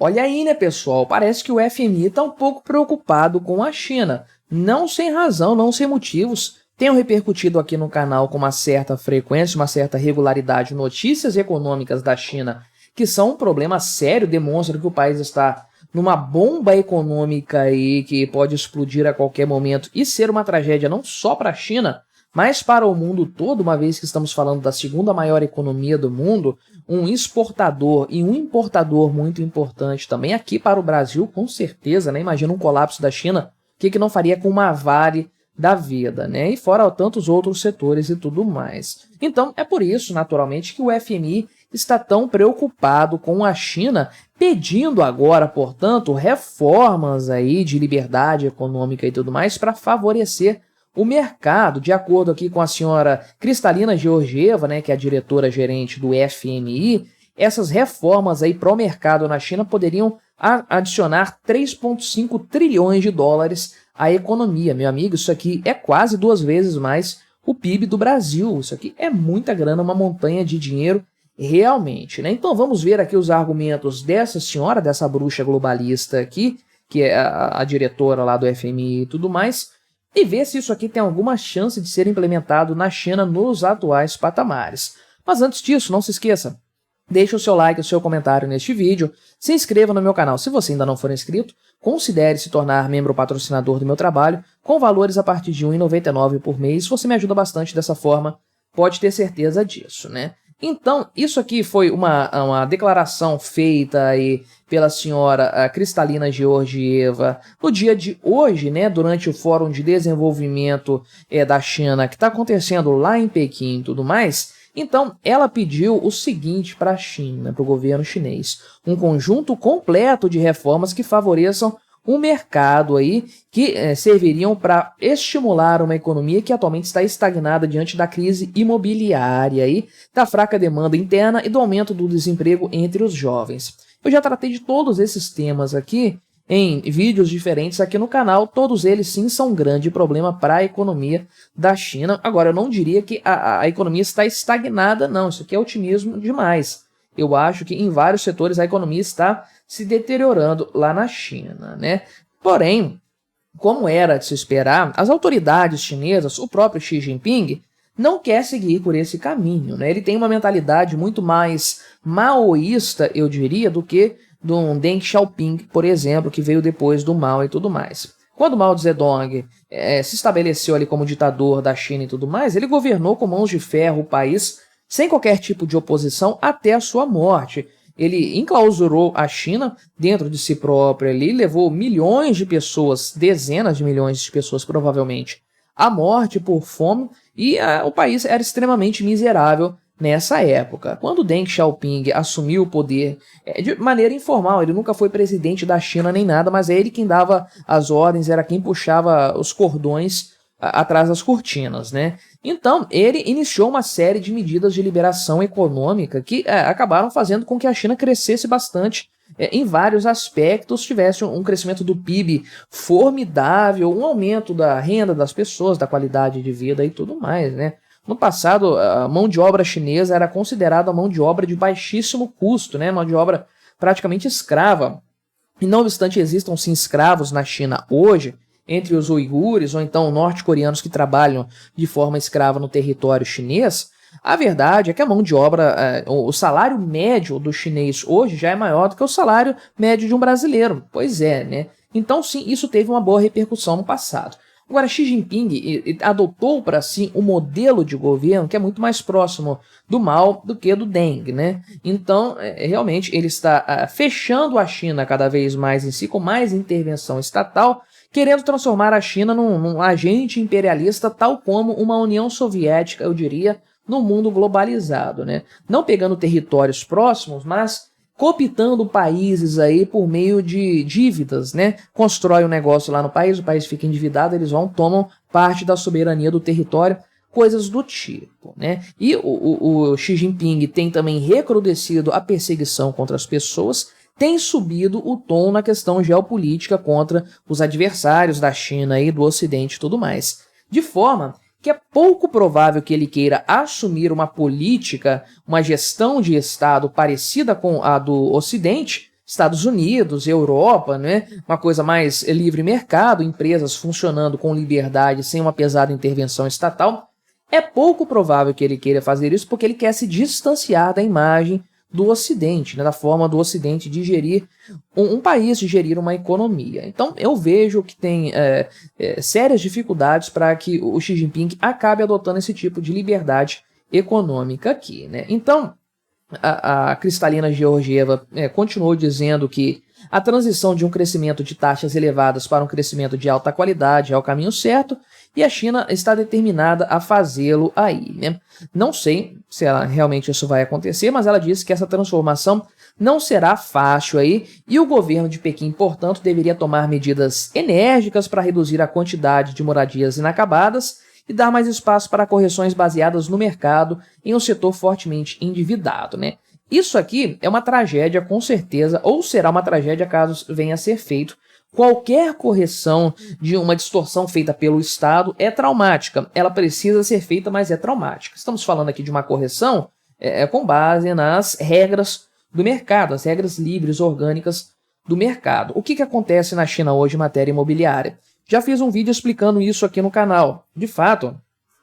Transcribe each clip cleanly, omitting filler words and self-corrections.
Olha aí, né, pessoal? Parece que o FMI está um pouco preocupado com a China. Não sem razão, não sem motivos. Tenho repercutido aqui no canal com uma certa frequência, uma certa regularidade, notícias econômicas da China, que são um problema sério, demonstram que o país está numa bomba econômica aí que pode explodir a qualquer momento e ser uma tragédia não só para a China, mas para o mundo todo, uma vez que estamos falando da segunda maior economia do mundo, um exportador e um importador muito importante também aqui para o Brasil, com certeza, né? Imagina um colapso da China, o que não faria com uma Vale da vida, né? E fora tantos outros setores e tudo mais. Então, é por isso, naturalmente, que o FMI está tão preocupado com a China, pedindo agora, portanto, reformas aí de liberdade econômica e tudo mais para favorecer o mercado. De acordo aqui com a senhora Kristalina Georgieva, né, que é a diretora-gerente do FMI, essas reformas aí para o mercado na China poderiam adicionar 3,5 trilhões de dólares à economia. Meu amigo, isso aqui é quase 2 vezes mais o PIB do Brasil. Isso aqui é muita grana, uma montanha de dinheiro realmente, né? Então vamos ver aqui os argumentos dessa senhora, dessa bruxa globalista aqui, que é a diretora lá do FMI e tudo mais, e ver se isso aqui tem alguma chance de ser implementado na China nos atuais patamares. Mas antes disso, não se esqueça, deixe o seu like, o seu comentário neste vídeo, se inscreva no meu canal se você ainda não for inscrito, considere se tornar membro patrocinador do meu trabalho, com valores a partir de R$ 1,99 por mês, você me ajuda bastante dessa forma, pode ter certeza disso, né? Então, isso aqui foi uma declaração feita aí pela senhora Kristalina Georgieva no dia de hoje, né, durante o Fórum de Desenvolvimento da China, que está acontecendo lá em Pequim e tudo mais. Então, ela pediu o seguinte para a China, para o governo chinês, um conjunto completo de reformas que favoreçam um mercado aí que serviriam para estimular uma economia que atualmente está estagnada diante da crise imobiliária aí, da fraca demanda interna e do aumento do desemprego entre os jovens. Eu já tratei de todos esses temas aqui em vídeos diferentes aqui no canal, todos eles sim são um grande problema para a economia da China. Agora, eu não diria que a economia está estagnada, não, isso aqui é otimismo demais. Eu acho que em vários setores a economia está se deteriorando lá na China, né? Porém, como era de se esperar, as autoridades chinesas, o próprio Xi Jinping, não quer seguir por esse caminho, né? Ele tem uma mentalidade muito mais maoísta, eu diria, do que do Deng Xiaoping, por exemplo, que veio depois do Mao e tudo mais. Quando Mao Zedong se estabeleceu ali como ditador da China e tudo mais, ele governou com mãos de ferro o país sem qualquer tipo de oposição até a sua morte. Ele enclausurou a China dentro de si próprio ali, levou milhões de pessoas, dezenas de milhões de pessoas provavelmente, à morte por fome, e o país era extremamente miserável nessa época. Quando Deng Xiaoping assumiu o poder de maneira informal, ele nunca foi presidente da China nem nada, mas é ele quem dava as ordens, era quem puxava os cordões atrás das cortinas, né? Então, ele iniciou uma série de medidas de liberação econômica que acabaram fazendo com que a China crescesse bastante em vários aspectos, tivesse um crescimento do PIB formidável, um aumento da renda das pessoas, da qualidade de vida e tudo mais, né? No passado, a mão de obra chinesa era considerada mão de obra de baixíssimo custo, né? Mão de obra praticamente escrava. E não obstante existam sim escravos na China hoje, entre os uigures ou então norte-coreanos que trabalham de forma escrava no território chinês, a verdade é que a mão de obra, o salário médio do chinês hoje já é maior do que o salário médio de um brasileiro. Pois é, né? Então sim, isso teve uma boa repercussão no passado. Agora, Xi Jinping adotou para si um modelo de governo que é muito mais próximo do Mao do que do Deng, né? Então, realmente, ele está fechando a China cada vez mais em si, com mais intervenção estatal, querendo transformar a China num agente imperialista, tal como uma União Soviética, eu diria, no mundo globalizado, né? Não pegando territórios próximos, mas cooptando países aí por meio de dívidas, né? Constrói um negócio lá no país, o país fica endividado, eles tomam parte da soberania do território, coisas do tipo, né? E o Xi Jinping tem também recrudescido a perseguição contra as pessoas, tem subido o tom na questão geopolítica contra os adversários da China e do Ocidente e tudo mais. De forma que é pouco provável que ele queira assumir uma política, uma gestão de Estado parecida com a do Ocidente, Estados Unidos, Europa, né? Uma coisa mais livre mercado, empresas funcionando com liberdade sem uma pesada intervenção estatal. É pouco provável que ele queira fazer isso porque ele quer se distanciar da imagem do Ocidente, né? Da forma do Ocidente de gerir um país, de gerir uma economia. Então eu vejo que tem sérias dificuldades para que o Xi Jinping acabe adotando esse tipo de liberdade econômica aqui, né? Então a Kristalina Georgieva continuou dizendo que a transição de um crescimento de taxas elevadas para um crescimento de alta qualidade é o caminho certo e a China está determinada a fazê-lo aí, né? Não sei se realmente isso vai acontecer, mas ela disse que essa transformação não será fácil aí e o governo de Pequim, portanto, deveria tomar medidas enérgicas para reduzir a quantidade de moradias inacabadas e dar mais espaço para correções baseadas no mercado em um setor fortemente endividado, né? Isso aqui é uma tragédia com certeza, ou será uma tragédia caso venha a ser feito. Qualquer correção de uma distorção feita pelo Estado é traumática. Ela precisa ser feita, mas é traumática. Estamos falando aqui de uma correção com base nas regras do mercado, as regras livres, orgânicas do mercado. O que acontece na China hoje em matéria imobiliária? Já fiz um vídeo explicando isso aqui no canal. De fato,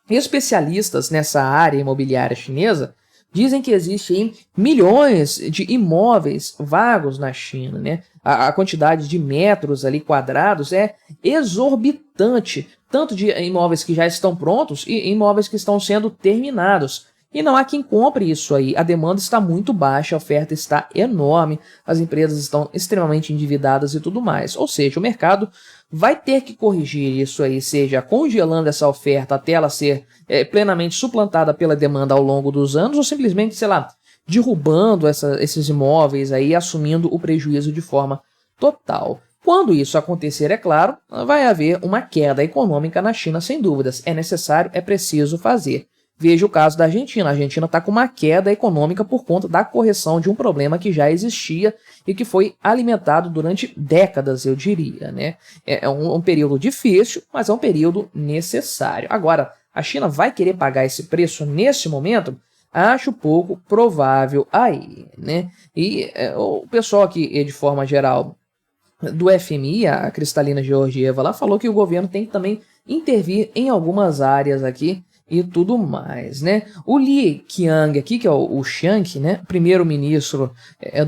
especialistas nessa área imobiliária chinesa dizem que existem milhões de imóveis vagos na China, né? A quantidade de metros ali quadrados é exorbitante, tanto de imóveis que já estão prontos e imóveis que estão sendo terminados. E não há quem compre isso aí. A demanda está muito baixa, a oferta está enorme, as empresas estão extremamente endividadas e tudo mais. Ou seja, o mercado vai ter que corrigir isso aí, seja congelando essa oferta até ela ser plenamente suplantada pela demanda ao longo dos anos, ou simplesmente, sei lá, derrubando esses imóveis aí, assumindo o prejuízo de forma total. Quando isso acontecer, é claro, vai haver uma queda econômica na China, sem dúvidas. É necessário, é preciso fazer. Veja o caso da Argentina. A Argentina está com uma queda econômica por conta da correção de um problema que já existia e que foi alimentado durante décadas, eu diria, né? É um período difícil, mas é um período necessário. Agora, a China vai querer pagar esse preço nesse momento? Acho pouco provável aí, né? E o pessoal aqui, de forma geral, do FMI, a Kristalina Georgieva, ela falou que o governo tem que também intervir em algumas áreas aqui e tudo mais, né? O Li Qiang aqui, que é o Xiang, né, primeiro-ministro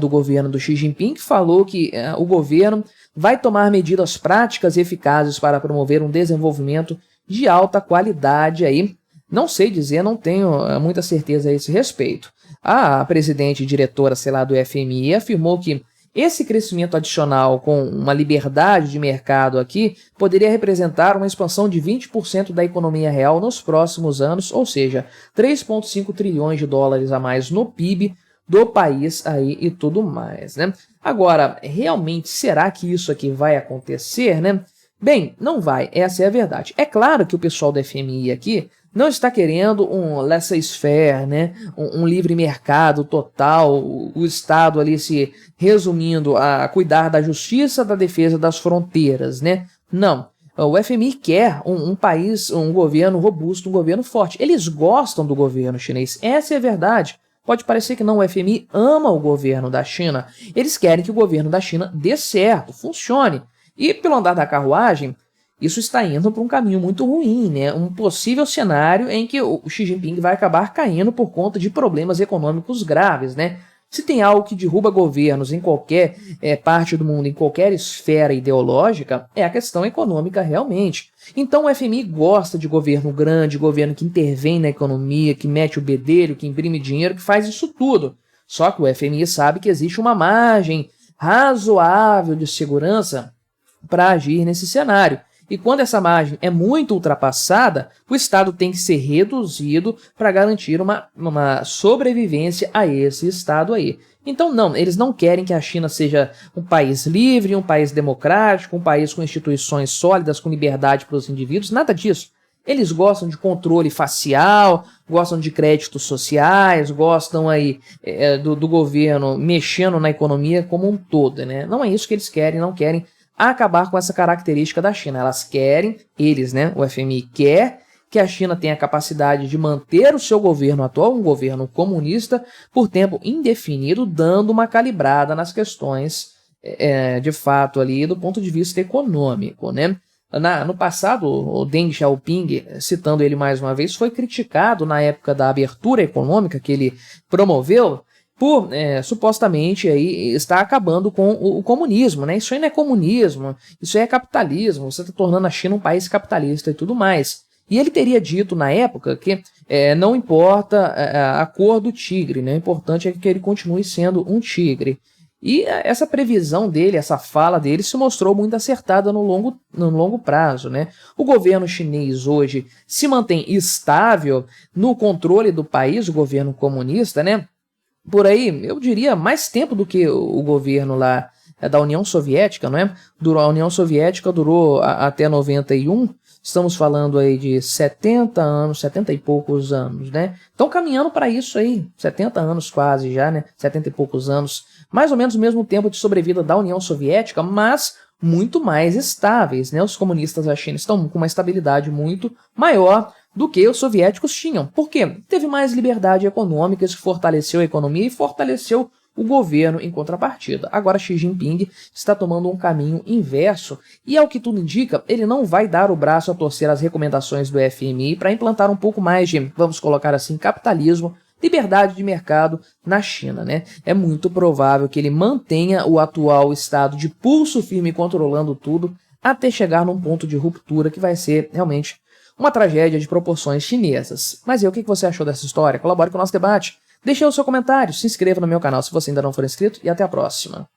do governo do Xi Jinping, falou que o governo vai tomar medidas práticas e eficazes para promover um desenvolvimento de alta qualidade aí. Não sei dizer, não tenho muita certeza a esse respeito. A presidente e diretora, sei lá, do FMI afirmou que esse crescimento adicional com uma liberdade de mercado aqui poderia representar uma expansão de 20% da economia real nos próximos anos, ou seja, 3,5 trilhões de dólares a mais no PIB do país aí e tudo mais, né? Agora, realmente, será que isso aqui vai acontecer, né? Bem, não vai, essa é a verdade. É claro que o pessoal do FMI aqui não está querendo um laissez-faire, né? Um livre mercado total, o Estado ali se resumindo a cuidar da justiça, da defesa das fronteiras, né? Não, o FMI quer um país, um governo robusto, um governo forte. Eles gostam do governo chinês, essa é a verdade. Pode parecer que não, o FMI ama o governo da China. Eles querem que o governo da China dê certo, funcione. E pelo andar da carruagem, isso está indo para um caminho muito ruim, né? Um possível cenário em que o Xi Jinping vai acabar caindo por conta de problemas econômicos graves, né? Se tem algo que derruba governos em qualquer parte do mundo, em qualquer esfera ideológica, é a questão econômica realmente. Então o FMI gosta de governo grande, governo que intervém na economia, que mete o bedelho, que imprime dinheiro, que faz isso tudo. Só que o FMI sabe que existe uma margem razoável de segurança para agir nesse cenário. E quando essa margem é muito ultrapassada, o Estado tem que ser reduzido para garantir uma sobrevivência a esse Estado aí. Então não, eles não querem que a China seja um país livre, um país democrático, um país com instituições sólidas, com liberdade para os indivíduos, nada disso. Eles gostam de controle facial, gostam de créditos sociais, gostam aí do governo mexendo na economia como um todo, né? Não é isso que eles querem, não querem acabar com essa característica da China. Elas querem, eles, né, o FMI quer que a China tenha a capacidade de manter o seu governo atual, um governo comunista, por tempo indefinido, dando uma calibrada nas questões de fato ali do ponto de vista econômico, né? No passado, o Deng Xiaoping, citando ele mais uma vez, foi criticado na época da abertura econômica que ele promoveu por supostamente aí estar acabando com o comunismo, né? Isso aí não é comunismo, isso aí é capitalismo, você está tornando a China um país capitalista e tudo mais. E ele teria dito na época que não importa a cor do tigre, né? O importante é que ele continue sendo um tigre. E essa previsão dele, essa fala dele, se mostrou muito acertada no longo prazo, né? O governo chinês hoje se mantém estável no controle do país, o governo comunista, né? Por aí, eu diria, mais tempo do que o governo lá da União Soviética, não é? A União Soviética durou até 91, estamos falando aí de 70 anos, 70 e poucos anos, né? Estão caminhando para isso aí, 70 anos quase já, né? 70 e poucos anos, mais ou menos o mesmo tempo de sobrevida da União Soviética, mas muito mais estáveis, né? Os comunistas da China estão com uma estabilidade muito maior do que os soviéticos tinham. Por quê? Teve mais liberdade econômica, isso fortaleceu a economia e fortaleceu o governo em contrapartida. Agora Xi Jinping está tomando um caminho inverso e, ao que tudo indica, ele não vai dar o braço a torcer às recomendações do FMI para implantar um pouco mais de, vamos colocar assim, capitalismo, liberdade de mercado na China, né? É muito provável que ele mantenha o atual estado de pulso firme controlando tudo até chegar num ponto de ruptura que vai ser realmente uma tragédia de proporções chinesas. Mas e o que você achou dessa história? Colabore com o nosso debate. Deixe o seu comentário, se inscreva no meu canal se você ainda não for inscrito e até a próxima.